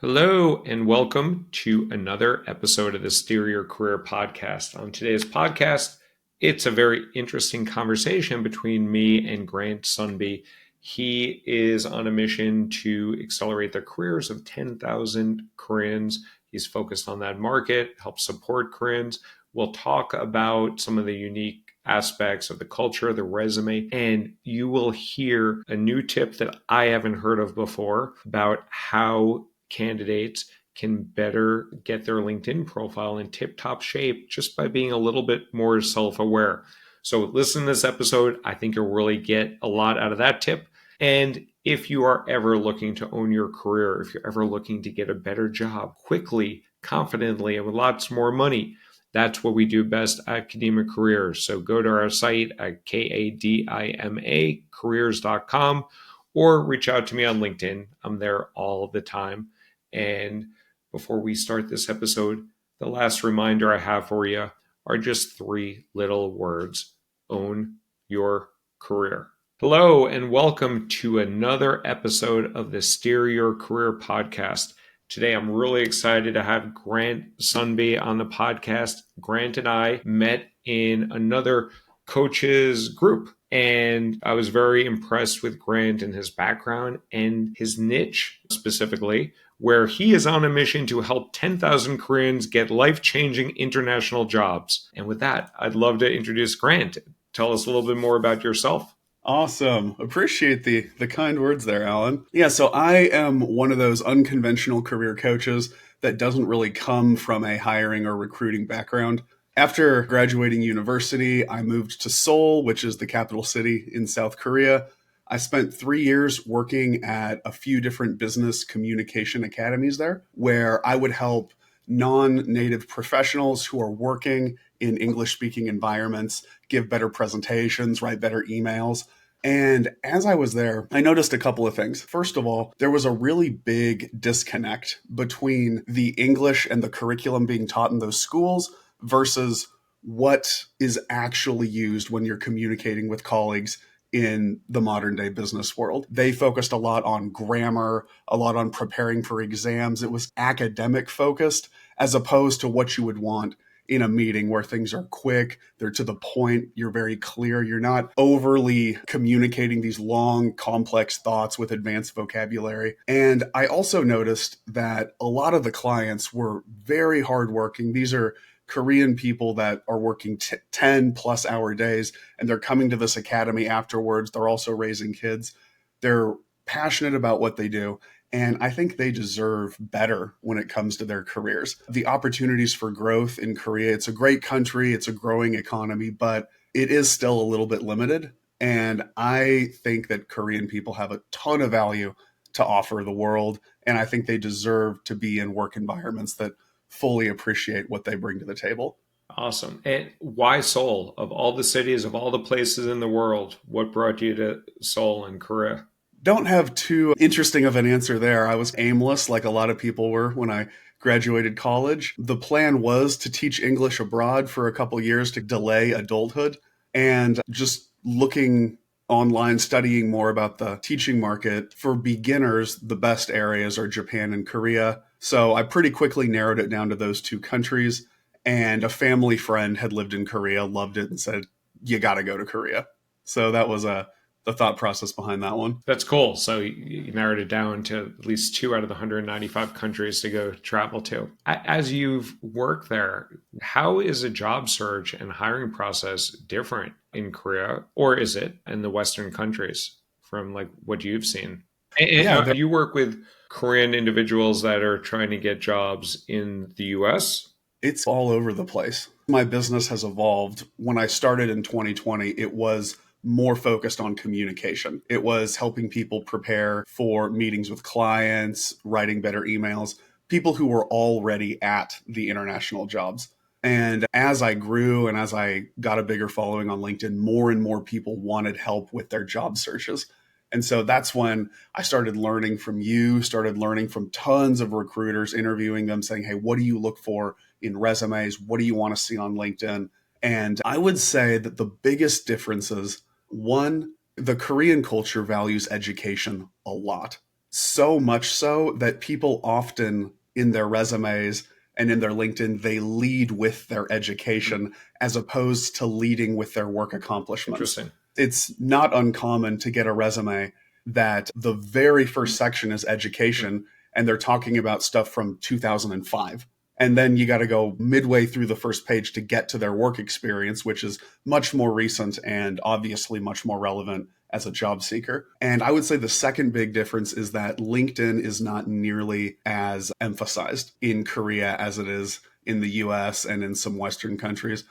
Hello, and welcome to another episode of the Steer Your Career podcast. On today's podcast, it's a very interesting conversation between me and Grant Sundbye. He is on a mission to accelerate the careers of 10,000 Koreans. He's focused on that market, helps support Koreans. We'll talk about some of the unique aspects of the culture, the resume, and you will hear a new tip that I haven't heard of before about how candidates can better get their LinkedIn profile in tip-top shape just by being a little bit more self-aware. So listen to this episode. I think you'll really get a lot out of that tip. And if you are ever looking to own your career, if you're ever looking to get a better job quickly, confidently, and with lots more money, that's what we do best at Academic Careers. So go to our site at KADIMA careers.com or reach out to me on LinkedIn. I'm there all the time. And before we start this episode, the last reminder I have for you are just three little words: own your career. Hello, and welcome to another episode of the Steer Your Career podcast. Today, I'm really excited to have Grant Sundbye on the podcast. Grant and I met in another coaches group, and I was very impressed with Grant and his background and his niche specifically, where he is on a mission to help 10,000 Koreans get life-changing international jobs. And with that, I'd love to introduce Grant. Tell us a little bit more about yourself. Awesome. Appreciate the kind words there, Alan. Yeah, so I am one of those unconventional career coaches that doesn't really come from a hiring or recruiting background. After graduating university, I moved to Seoul, which is the capital city in South Korea. I spent 3 years working at a few different business communication academies there, where I would help non-native professionals who are working in English-speaking environments give better presentations, write better emails. And as I was there, I noticed a couple of things. First of all, there was a really big disconnect between the English and the curriculum being taught in those schools versus what is actually used when you're communicating with colleagues in the modern day business world. They focused a lot on grammar, a lot on preparing for exams. It was academic focused as opposed to what you would want in a meeting where things are quick, they're to the point, you're very clear, you're not overly communicating these long, complex thoughts with advanced vocabulary. And I also noticed that a lot of the clients were very hardworking. These are Korean people that are working 10 plus hour days, and they're coming to this academy afterwards. They're also raising kids. They're passionate about what they do. And I think they deserve better when it comes to their careers. The opportunities for growth in Korea, it's a great country, it's a growing economy, but it is still a little bit limited. And I think that Korean people have a ton of value to offer the world. And I think they deserve to be in work environments that fully appreciate what they bring to the table. Awesome. And why Seoul? Of all the cities, of all the places in the world, what brought you to Seoul in Korea? Don't have too interesting of an answer there. I was aimless, like a lot of people were when I graduated college. The plan was to teach English abroad for a couple years to delay adulthood. And just looking online, studying more about the teaching market, for beginners, the best areas are Japan and Korea. So I pretty quickly narrowed it down to those two countries. And a family friend had lived in Korea, loved it, and said, you got to go to Korea. So that was the thought process behind that one. That's cool. So you narrowed it down to at least 2 out of the 195 countries to go travel to. As you've worked there, how is a job search and hiring process different in Korea, or is it in the Western countries from like what you've seen? And you work with Korean individuals that are trying to get jobs in the US? It's all over the place. My business has evolved. When I started in 2020, it was more focused on communication. It was helping people prepare for meetings with clients, writing better emails, people who were already at the international jobs. And as I grew and as I got a bigger following on LinkedIn, more and more people wanted help with their job searches. And so that's when I started learning from you, started learning from tons of recruiters, interviewing them, saying, hey, what do you look for in resumes? What do you want to see on LinkedIn? And I would say that the biggest differences, one, the Korean culture values education a lot. So much so that people often in their resumes and in their LinkedIn, they lead with their education as opposed to leading with their work accomplishments. Interesting. It's not uncommon to get a resume that the very first section is education and they're talking about stuff from 2005. And then you got to go midway through the first page to get to their work experience, which is much more recent and obviously much more relevant as a job seeker. And I would say the second big difference is that LinkedIn is not nearly as emphasized in Korea as it is in the US and in some Western countries.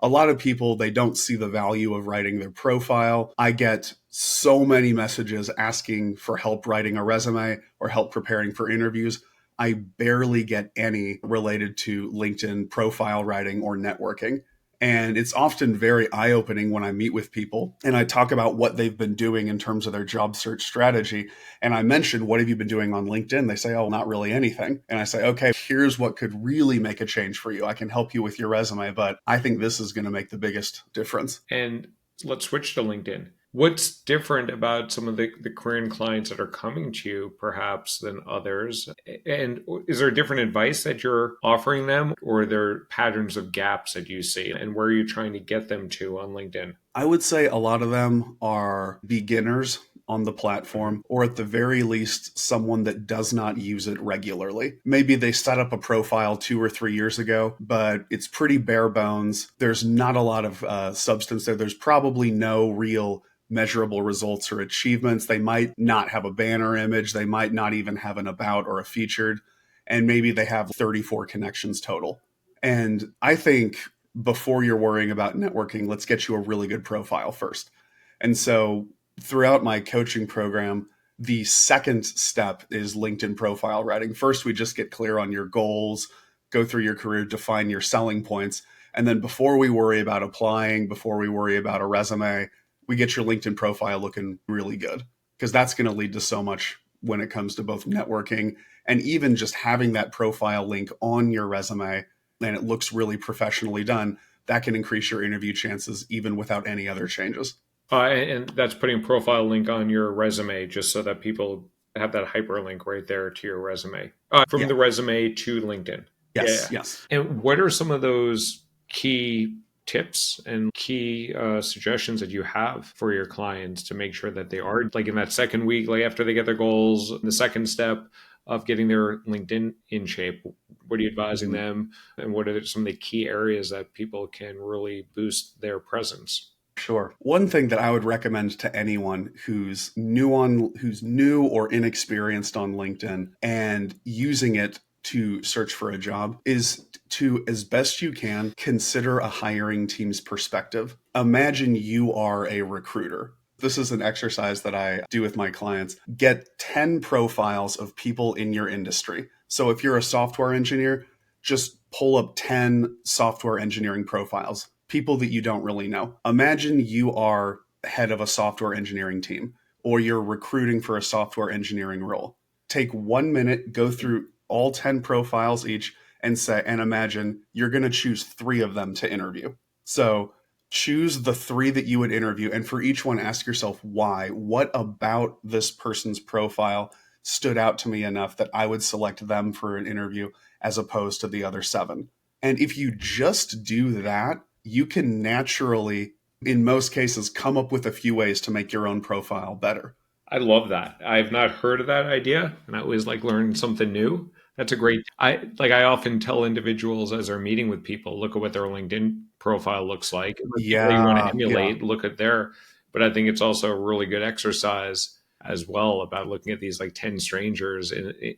A lot of people, they don't see the value of writing their profile. I get so many messages asking for help writing a resume or help preparing for interviews. I barely get any related to LinkedIn profile writing or networking. And it's often very eye opening when I meet with people and I talk about what they've been doing in terms of their job search strategy. And I mention, what have you been doing on LinkedIn? They say, oh, not really anything. And I say, okay, here's what could really make a change for you. I can help you with your resume, but I think this is going to make the biggest difference. And let's switch to LinkedIn. What's different about some of the Korean clients that are coming to you, perhaps, than others? And is there different advice that you're offering them, or are there patterns of gaps that you see? And where are you trying to get them to on LinkedIn? I would say a lot of them are beginners on the platform, or at the very least, someone that does not use it regularly. Maybe they set up a profile 2 or 3 years ago, but it's pretty bare bones. There's not a lot of substance there. There's probably no real measurable results or achievements. They might not have a banner image. They might not even have an about or a featured. And maybe they have 34 connections total. And I think before you're worrying about networking, let's get you a really good profile first. And so throughout my coaching program, the second step is LinkedIn profile writing. First, we just get clear on your goals, go through your career, define your selling points. And then before we worry about applying, before we worry about a resume, we get your LinkedIn profile looking really good, because that's going to lead to so much when it comes to both networking and even just having that profile link on your resume and it looks really professionally done. That can increase your interview chances even without any other changes. And that's putting profile link on your resume just so that people have that hyperlink right there to your resume. From Yeah. the resume to LinkedIn. Yeah. Yes. Yes. And what are some of those key tips and key suggestions that you have for your clients to make sure that they are like in that second week, like after they get their goals, the second step of getting their LinkedIn in shape? What are you advising Mhm. them? And what are some of the key areas that people can really boost their presence? Sure. One thing that I would recommend to anyone who's new or inexperienced on LinkedIn and using it to search for a job is to, as best you can, consider a hiring team's perspective. Imagine you are a recruiter. This is an exercise that I do with my clients. Get 10 profiles of people in your industry. So if you're a software engineer, just pull up 10 software engineering profiles, people that you don't really know. Imagine you are head of a software engineering team or you're recruiting for a software engineering role. Take 1 minute, go through all 10 profiles each and imagine you're going to choose 3 of them to interview. So choose the 3 that you would interview. And for each one, ask yourself why. What about this person's profile stood out to me enough that I would select them for an interview as opposed to the other 7? And if you just do that, you can naturally, in most cases, come up with a few ways to make your own profile better. I love that. I've not heard of that idea, and I always like learning something new. That's a great. I often tell individuals as they're meeting with people, look at what their LinkedIn profile looks like. And the people that you want to Yeah, yeah. emulate, look at their. But I think it's also a really good exercise as well about looking at these like 10 strangers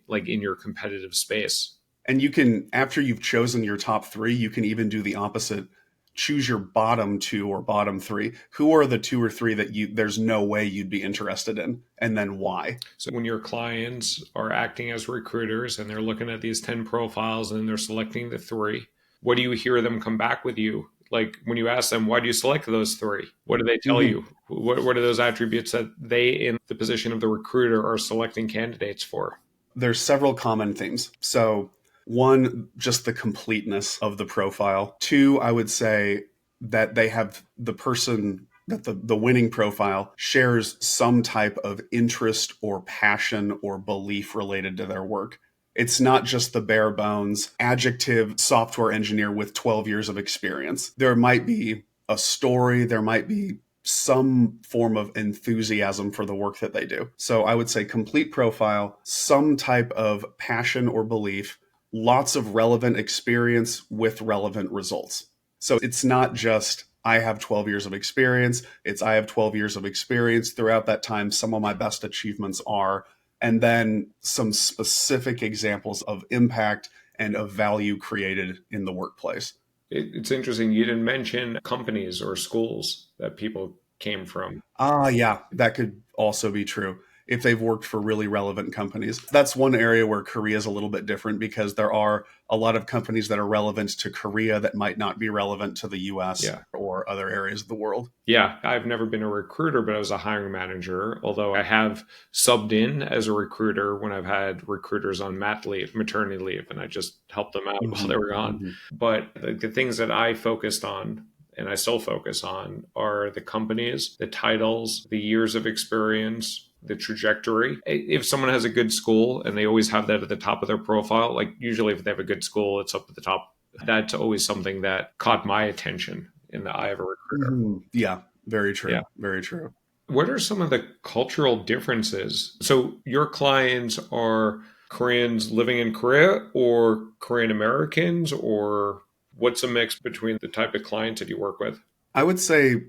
like in your competitive space. And you can, after you've chosen your top 3, you can even do the opposite. Choose your bottom 2 or bottom 3. Who are the 2 or 3 that there's no way you'd be interested in, and then why? So when your clients are acting as recruiters and they're looking at these 10 profiles and they're selecting the 3, what do you hear them come back with you? Like when you ask them, why do you select those 3? What do they tell Mhm. you? What are those attributes that they, in the position of the recruiter, are selecting candidates for? There's several common themes. So, one, just the completeness of the profile. 2, I would say that that the winning profile shares some type of interest or passion or belief related to their work. It's not just the bare bones adjective software engineer with 12 years of experience. There might be a story, there might be some form of enthusiasm for the work that they do. So I would say complete profile, some type of passion or belief, lots of relevant experience with relevant results. So it's not just I have 12 years of experience. It's I have 12 years of experience. Throughout that time, some of my best achievements are, and then some specific examples of impact and of value created in the workplace. It's interesting. You didn't mention companies or schools that people came from. Yeah, that could also be true if they've worked for really relevant companies. That's one area where Korea is a little bit different because there are a lot of companies that are relevant to Korea that might not be relevant to the US Yeah. or other areas of the world. Yeah, I've never been a recruiter, but I was a hiring manager, although I have subbed in as a recruiter when I've had recruiters on maternity leave, and I just helped them out while Mm-hmm. they were gone. Mm-hmm. But the things that I focused on, and I still focus on, are the companies, the titles, the years of experience, the trajectory. If someone has a good school, and they always have that at the top of their profile, like usually if they have a good school, it's up at the top. That's always something that caught my attention in the eye of a recruiter. Mm-hmm. Yeah, very Yeah. true. Very true. What are some of the cultural differences? So your clients are Koreans living in Korea or Korean Americans, or what's a mix between the type of clients that you work with? I would say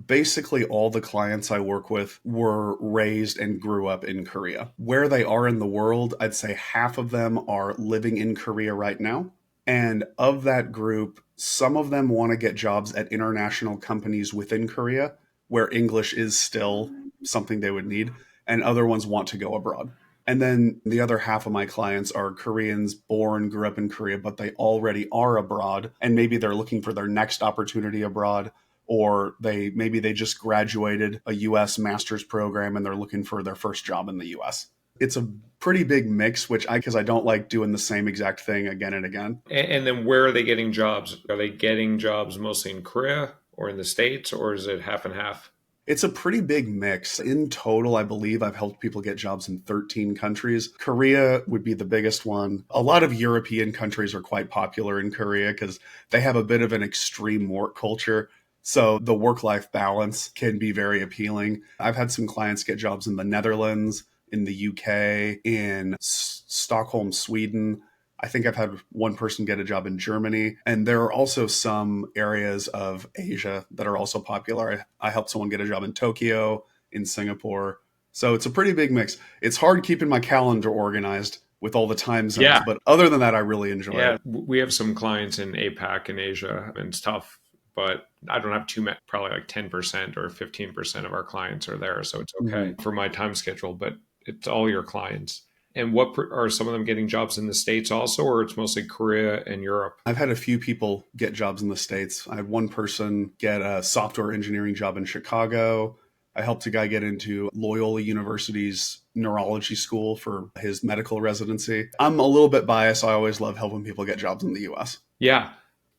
basically all the clients I work with were raised and grew up in Korea. Where they are in the world, I'd say half of them are living in Korea right now. And of that group, some of them want to get jobs at international companies within Korea where English is still something they would need, and other ones want to go abroad. And then the other half of my clients are Koreans born, grew up in Korea, but they already are abroad, and maybe they're looking for their next opportunity abroad, or they just graduated a US master's program and they're looking for their first job in the US. It's a pretty big mix, which because I don't like doing the same exact thing again and again. And then where are they getting jobs? Are they getting jobs mostly in Korea or in the States, or is it half and half? It's a pretty big mix. In total, I believe I've helped people get jobs in 13 countries. Korea would be the biggest one. A lot of European countries are quite popular in Korea because they have a bit of an extreme work culture. So the work-life balance can be very appealing. I've had some clients get jobs in the Netherlands, in the UK, in Stockholm, Sweden. I think I've had one person get a job in Germany. And there are also some areas of Asia that are also popular. I helped someone get a job in Tokyo, in Singapore. So it's a pretty big mix. It's hard keeping my calendar organized with all the time zones. Yeah. But other than that, I really enjoy Yeah. it. We have some clients in APAC and Asia, and it's tough, but I don't have too many, probably like 10% or 15% of our clients are there. So it's okay Mhm. for my time schedule, but it's all your clients. And what are some of them getting jobs in the States also, or it's mostly Korea and Europe? I've had a few people get jobs in the States. I had one person get a software engineering job in Chicago. I helped a guy get into Loyola University's neurology school for his medical residency. I'm a little bit biased. I always love helping people get jobs in the US. Yeah.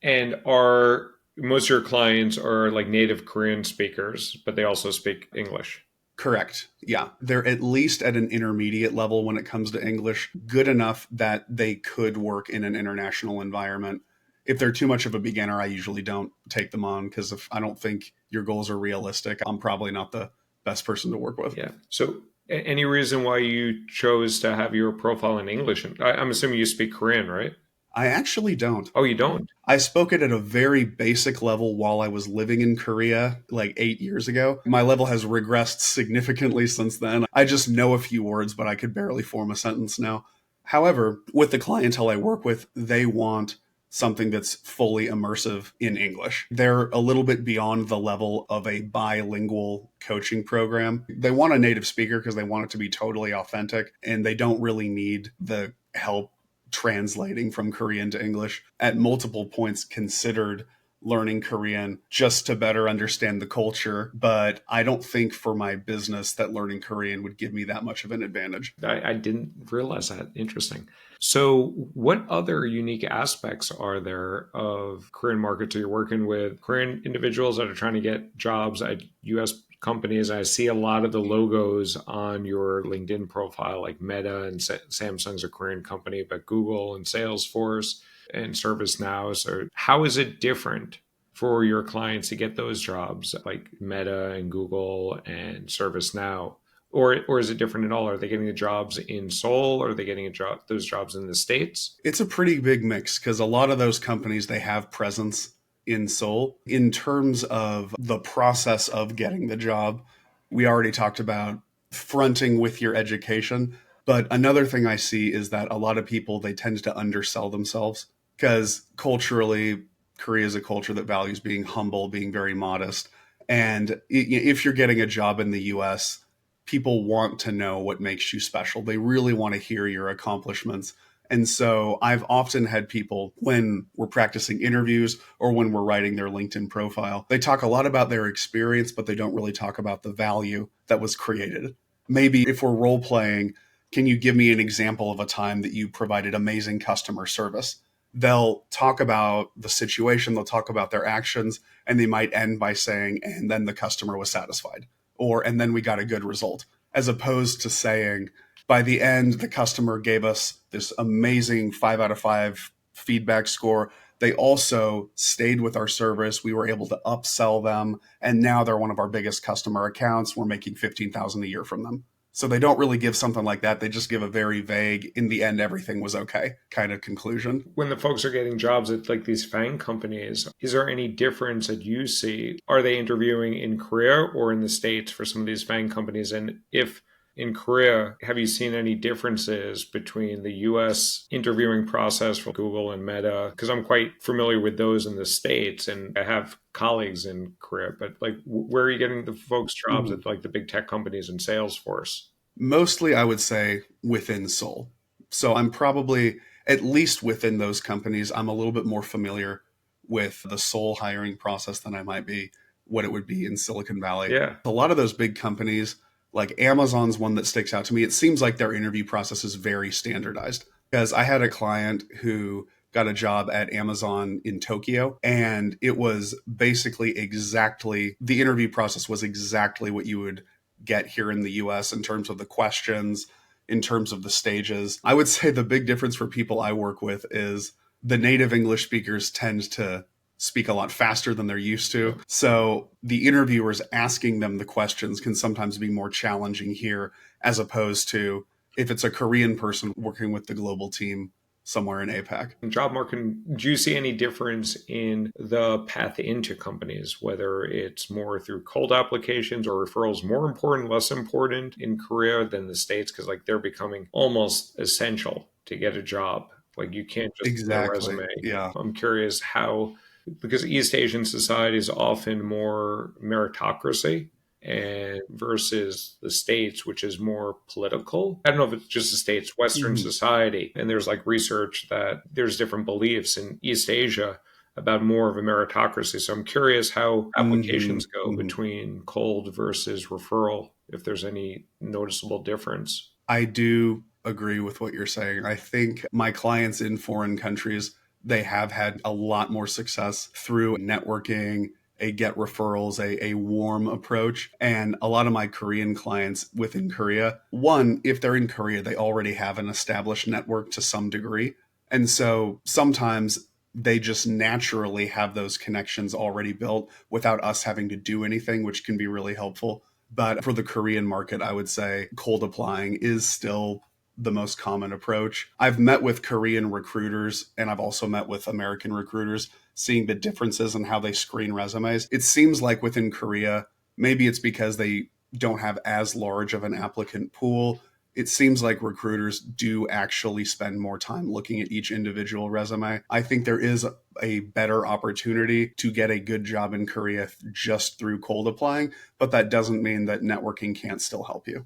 And are most of your clients are like native Korean speakers, but they also speak English? Correct. Yeah. They're at least at an intermediate level when it comes to English, good enough that they could work in an international environment. If they're too much of a beginner, I usually don't take them on because if I don't think your goals are realistic, I'm probably not the best person to work with. Yeah. So any reason why you chose to have your profile in English? I'm assuming you speak Korean, right? I actually don't. Oh, you don't? I spoke it at a very basic level while I was living in Korea like 8 years ago. My level has regressed significantly since then. I just know a few words, but I could barely form a sentence now. However, with the clientele I work with, they want something that's fully immersive in English. They're a little bit beyond the level of a bilingual coaching program. They want a native speaker because they want it to be totally authentic, and they don't really need the help translating from Korean to English. At multiple points considered learning Korean just to better understand the culture. But I don't think for my business that learning Korean would give me that much of an advantage. I didn't realize that. Interesting. So, what other unique aspects are there of Korean markets? Are you working with Korean individuals that are trying to get jobs at US companies? I see a lot of the logos on your LinkedIn profile, like Meta and Samsung's a Korean company, but Google and Salesforce and ServiceNow. So, how is it different for your clients to get those jobs, like Meta and Google and ServiceNow? Or is it different at all? Are they getting the jobs in Seoul? Or are they getting those jobs in the States? It's a pretty big mix because a lot of those companies, they have presence in Seoul. In terms of the process of getting the job, we already talked about fronting with your education. But another thing I see is that a lot of people, they tend to undersell themselves because culturally, Korea is a culture that values being humble, being very modest. And if you're getting a job in the US, people want to know what makes you special. They really want to hear your accomplishments. And so I've often had people, when we're practicing interviews or when we're writing their LinkedIn profile, they talk a lot about their experience, but they don't really talk about the value that was created. Maybe if we're role playing, can you give me an example of a time that you provided amazing customer service? They'll talk about the situation, they'll talk about their actions, and they might end by saying, and then the customer was satisfied, or and then we got a good result, as opposed to saying, by the end, the customer gave us this amazing 5 out of 5 feedback score. They also stayed with our service. We were able to upsell them. And now they're one of our biggest customer accounts. We're making 15,000 a year from them. So they don't really give something like that. They just give a very vague, in the end, everything was okay kind of conclusion. When the folks are getting jobs at like these FANG companies, is there any difference that you see? Are they interviewing in Korea or in the States for some of these FANG companies? And if in Korea, have you seen any differences between the US interviewing process for Google and Meta? Because I'm quite familiar with those in the States and I have colleagues in Korea, but like where are you getting the folks jobs Mhm. at like the big tech companies and Salesforce? Mostly, I would say within Seoul. So I'm probably, at least within those companies, I'm a little bit more familiar with the Seoul hiring process than I might be what it would be in Silicon Valley. Yeah. A lot of those big companies, like Amazon's one that sticks out to me, it seems like their interview process is very standardized. Because I had a client who got a job at Amazon in Tokyo, and it was basically exactly, the interview process was exactly what you would get here in the US in terms of the questions, in terms of the stages. I would say the big difference for people I work with is the native English speakers tend to speak a lot faster than they're used to. So the interviewers asking them the questions can sometimes be more challenging here, as opposed to if it's a Korean person working with the global team somewhere in APAC. Job market, do you see any difference in the path into companies, whether it's more through cold applications or referrals, more important, less important in Korea than the States? Because like they're becoming almost essential to get a job. Like you can't just submit a Exactly. resume. Yeah. I'm curious how, because East Asian society is often more meritocracy and versus the States, which is more political. I don't know if it's just the States, Western Mhm. society. And there's like research that there's different beliefs in East Asia about more of a meritocracy. So I'm curious how applications Mhm. go Mhm. between cold versus referral, if there's any noticeable difference. I do agree with what you're saying. I think my clients in foreign countries, they have had a lot more success through networking, a get referrals, a warm approach. And a lot of my Korean clients within Korea, one, if they're in Korea, they already have an established network to some degree. And so sometimes they just naturally have those connections already built without us having to do anything, which can be really helpful. But for the Korean market, I would say cold applying is still the most common approach. I've met with Korean recruiters and I've also met with American recruiters, seeing the differences in how they screen resumes. It seems like within Korea, maybe it's because they don't have as large of an applicant pool. It seems like recruiters do actually spend more time looking at each individual resume. I think there is a better opportunity to get a good job in Korea just through cold applying, but that doesn't mean that networking can't still help you.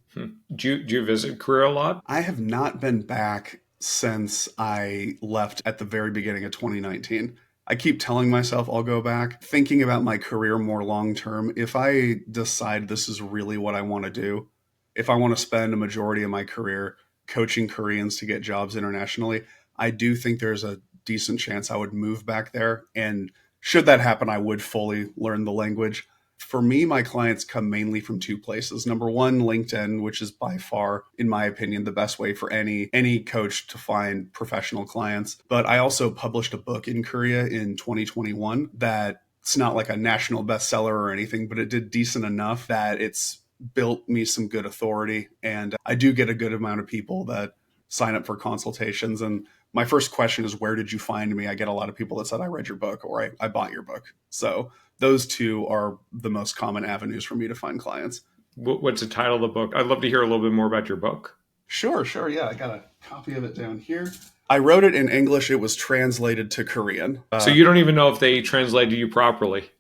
Do you visit Korea a lot? I have not been back since I left at the very beginning of 2019. I keep telling myself I'll go back, thinking about my career more long term. If I decide this is really what I want to do, if I want to spend a majority of my career coaching Koreans to get jobs internationally, I do think there's a decent chance I would move back there. And should that happen, I would fully learn the language. For me, my clients come mainly from two places. Number one, LinkedIn, which is by far, in my opinion, the best way for any coach to find professional clients. But I also published a book in Korea in 2021 that it's not like a national bestseller or anything, but it did decent enough that it's built me some good authority. And I do get a good amount of people that sign up for consultations. And my first question is, where did you find me? I get a lot of people that said, I read your book or I bought your book. So those two are the most common avenues for me to find clients. What's the title of the book? I'd love to hear a little bit more about your book. Sure. Yeah, I got a copy of it down here. I wrote it in English. It was translated to Korean. So you don't even know if they translated you properly.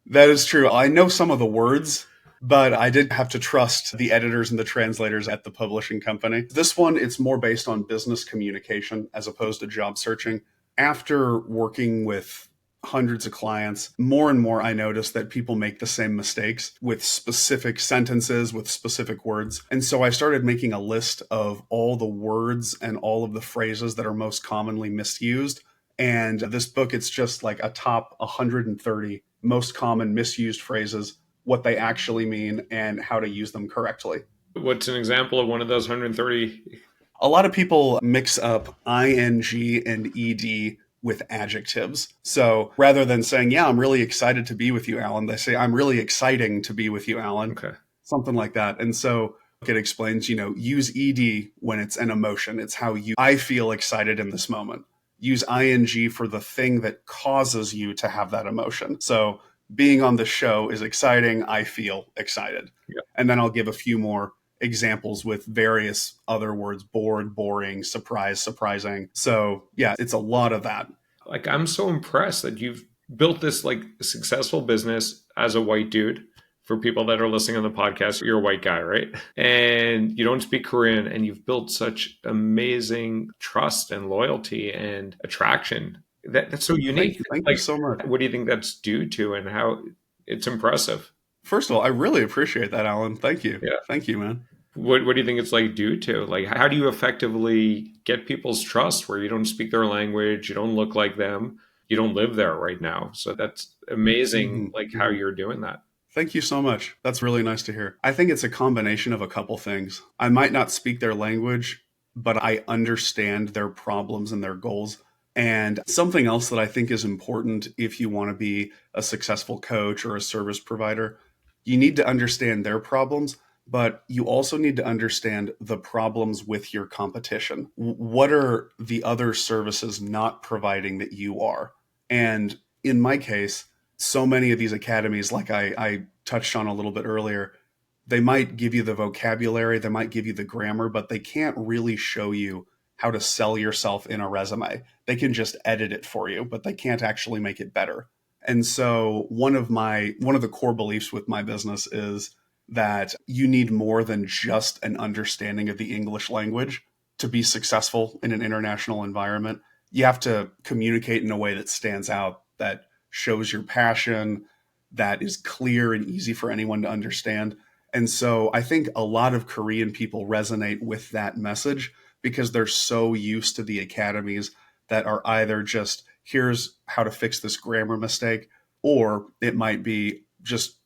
That is true. I know some of the words, but I did have to trust the editors and the translators at the publishing company. This one, it's more based on business communication as opposed to job searching. After working with hundreds of clients, more and more I noticed that people make the same mistakes with specific sentences, with specific words. And so I started making a list of all the words and all of the phrases that are most commonly misused. And this book, it's just like a top 130 most common misused phrases, what they actually mean, and how to use them correctly. What's an example of one of those 130? A lot of people mix up ing and ed with adjectives. So rather than saying, yeah, I'm really excited to be with you, Alan, they say, I'm really exciting to be with you, Alan. Okay. Something like that. And so it explains, use ed when it's an emotion. It's how I feel excited in this moment. Use ing for the thing that causes you to have that emotion. So being on the show is exciting. I feel excited. Yeah. And then I'll give a few more examples with various other words: bored, boring, surprise, surprising. So yeah, it's a lot of that. Like, I'm so impressed that you've built this like successful business as a white dude. For people that are listening on the podcast, you're a white guy, right? And you don't speak Korean, and you've built such amazing trust and loyalty and attraction. That's so unique. Thank you so much. What do you think that's due to, and how it's impressive? First of all, I really appreciate that, Alan. Thank you. Yeah. Thank you, man. What do you think it's like due to? Like, how do you effectively get people's trust where you don't speak their language, you don't look like them, you don't live there right now? So that's amazing, like how you're doing that. Thank you so much. That's really nice to hear. I think it's a combination of a couple things. I might not speak their language, but I understand their problems and their goals. And something else that I think is important if you want to be a successful coach or a service provider, you need to understand their problems, but you also need to understand the problems with your competition. What are the other services not providing that you are? And in my case, so many of these academies, like I touched on a little bit earlier, they might give you the vocabulary, they might give you the grammar, but they can't really show you how to sell yourself in a resume. They can just edit it for you, but they can't actually make it better. And so one of the core beliefs with my business is that you need more than just an understanding of the English language to be successful in an international environment. You have to communicate in a way that stands out, that shows your passion, that is clear and easy for anyone to understand. And so I think a lot of Korean people resonate with that message because they're so used to the academies that are either just, here's how to fix this grammar mistake, or it might be just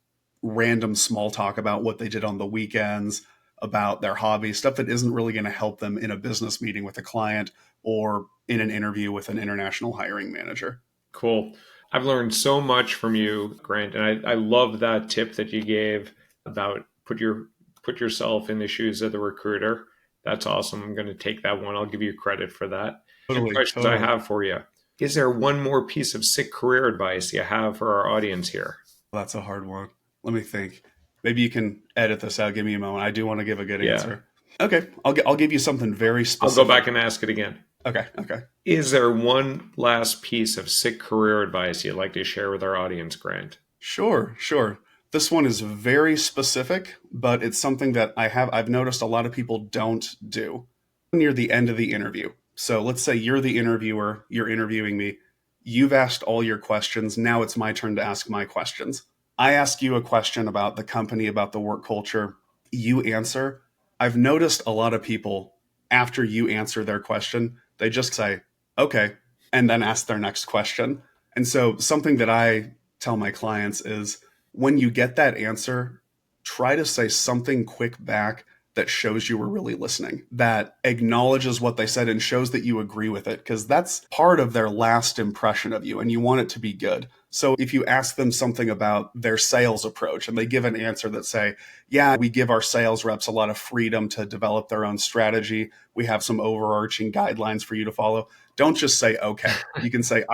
random small talk about what they did on the weekends, about their hobbies, stuff that isn't really going to help them in a business meeting with a client or in an interview with an international hiring manager. Cool. I've learned so much from you, Grant, and I love that tip that you gave about put yourself in the shoes of the recruiter. That's awesome. I'm going to take that one. I'll give you credit for that. Totally, Questions I have for you. Is there one more piece of sick career advice you have for our audience here? That's a hard one. Let me think. Maybe you can edit this out. Give me a moment. I do want to give a good answer. Okay. I'll give you something very specific. I'll go back and ask it again. Okay. Is there one last piece of sick career advice you'd like to share with our audience, Grant? Sure. This one is very specific, but it's something that I've noticed a lot of people don't do. Near the end of the interview, So let's say you're the interviewer, you're interviewing me. You've asked all your questions. Now it's my turn to ask my questions. I ask you a question about the company, about the work culture. You answer. I've noticed a lot of people, after you answer their question, they just say, okay, and then ask their next question. And so something that I tell my clients is when you get that answer, try to say something quick back that shows you were really listening, that acknowledges what they said and shows that you agree with it, because that's part of their last impression of you and you want it to be good. So if you ask them something about their sales approach and they give an answer that say, yeah, we give our sales reps a lot of freedom to develop their own strategy. We have some overarching guidelines for you to follow. Don't just say, okay. You can say,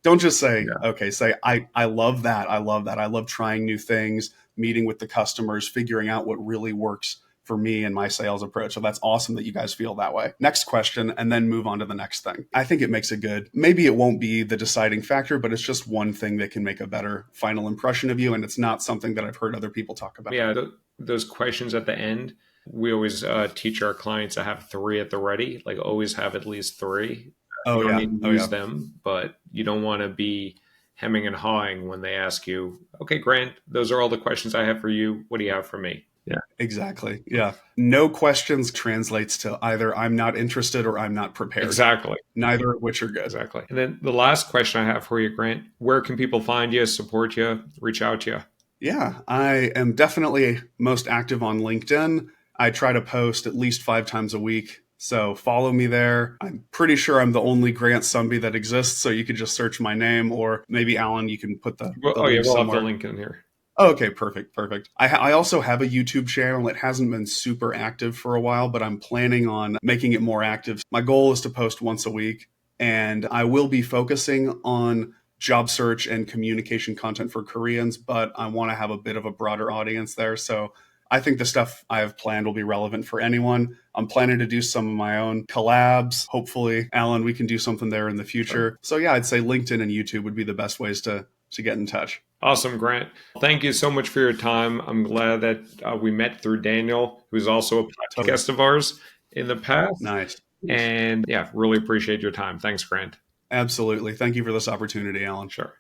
don't just say, Yeah. okay, say, I love that. I love that. I love trying new things, meeting with the customers, figuring out what really works for me and my sales approach. So that's awesome that you guys feel that way. Next question, and then move on to the next thing. I think it makes it good. Maybe it won't be the deciding factor, but it's just one thing that can make a better final impression of you. And it's not something that I've heard other people talk about. Yeah, those questions at the end, we always teach our clients to have three at the ready, like always have at least three. You Oh, don't yeah. need to Oh, yeah. use them, but you don't want to be hemming and hawing when they ask you, okay, Grant, those are all the questions I have for you. What do you have for me? Yeah, Exactly. Yeah. No questions translates to either I'm not interested or I'm not prepared. exactly. Neither of which are good. Exactly. And then the last question I have for you, Grant, where can people find you, support you, reach out to you? Yeah, I am definitely most active on LinkedIn. I try to post at least 5 times a week. So follow me there. I'm pretty sure I'm the only Grant Sundby that exists. So you could just search my name, or maybe Alan, you can put Well, the oh, yeah, link we'll have the somewhere. link in here. Oh, okay, perfect, perfect. I also have a YouTube channel. It hasn't been super active for a while, but I'm planning on making it more active. My goal is to post once a week, and I will be focusing on job search and communication content for Koreans, but I want to have a bit of a broader audience there. So I think the stuff I have planned will be relevant for anyone. I'm planning to do some of my own collabs. Hopefully, Alan, we can do something there in the Sure. future. So yeah, I'd say LinkedIn and YouTube would be the best ways to get in touch. Awesome, Grant. Thank you so much for your time. I'm glad that we met through Daniel, who's also a podcast Totally. guest of ours in the past. Nice. And yeah, really appreciate your time. Thanks, Grant. Absolutely. Thank you for this opportunity, Alan. Sure.